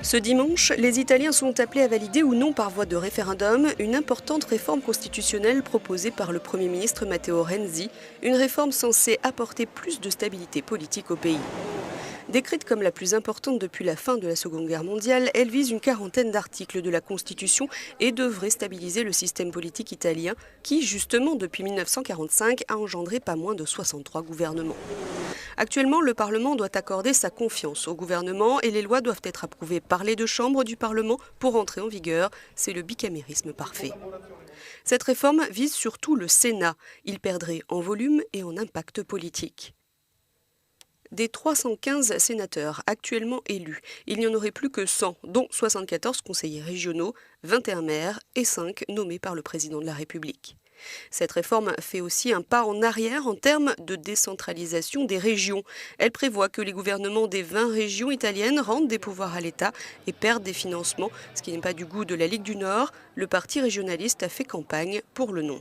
Ce dimanche, les Italiens sont appelés à valider ou non par voie de référendum une importante réforme constitutionnelle proposée par le Premier ministre Matteo Renzi, une réforme censée apporter plus de stabilité politique au pays. Décrite comme la plus importante depuis la fin de la Seconde Guerre mondiale, elle vise une quarantaine d'articles de la Constitution et devrait stabiliser le système politique italien qui, justement, depuis 1945, a engendré pas moins de 63 gouvernements. Actuellement, le Parlement doit accorder sa confiance au gouvernement et les lois doivent être approuvées par les deux chambres du Parlement pour entrer en vigueur. C'est le bicamérisme parfait. Cette réforme vise surtout le Sénat. Il perdrait en volume et en impact politique. Des 315 sénateurs actuellement élus, il n'y en aurait plus que 100, dont 74 conseillers régionaux, 21 maires et 5 nommés par le président de la République. Cette réforme fait aussi un pas en arrière en termes de décentralisation des régions. Elle prévoit que les gouvernements des 20 régions italiennes rendent des pouvoirs à l'État et perdent des financements, ce qui n'est pas du goût de la Ligue du Nord. Le parti régionaliste a fait campagne pour le non.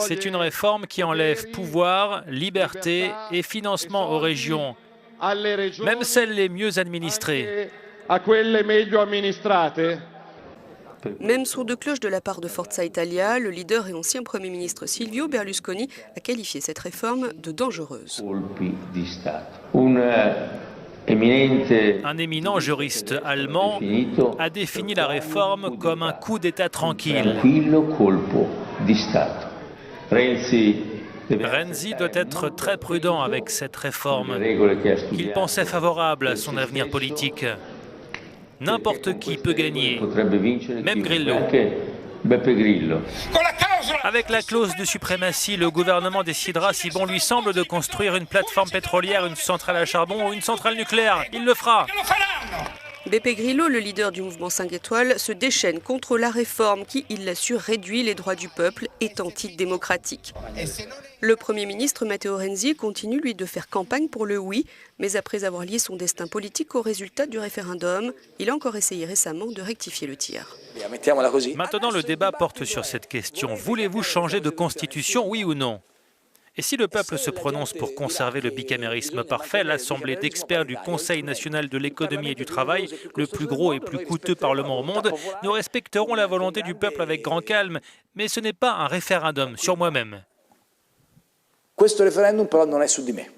C'est une réforme qui enlève pouvoir, liberté et financement aux régions, même celles les mieux administrées. Même son de cloche de la part de Forza Italia, le leader et ancien Premier ministre Silvio Berlusconi a qualifié cette réforme de dangereuse. Un éminent juriste allemand a défini la réforme comme un coup d'État tranquille. Renzi doit être très prudent avec cette réforme. Il pensait favorable à son avenir politique. N'importe qui peut gagner, même Grillo. Avec la clause de suprématie, le gouvernement décidera si bon lui semble de construire une plateforme pétrolière, une centrale à charbon ou une centrale nucléaire. Il le fera. Beppe Grillo, le leader du mouvement 5 étoiles, se déchaîne contre la réforme qui, il l'assure, réduit les droits du peuple et est antidémocratique. Le Premier ministre Matteo Renzi continue, lui, de faire campagne pour le oui, mais après avoir lié son destin politique au résultat du référendum, il a encore essayé récemment de rectifier le tir. Maintenant, le débat porte sur cette question. Voulez-vous changer de constitution, oui ou non ? Et si le peuple se prononce pour conserver le bicamérisme parfait, l'Assemblée d'experts du Conseil national de l'économie et du travail, le plus gros et plus coûteux parlement au monde, nous respecterons la volonté du peuple avec grand calme, mais ce n'est pas un référendum sur moi-même. Questo referendum però non è su di me.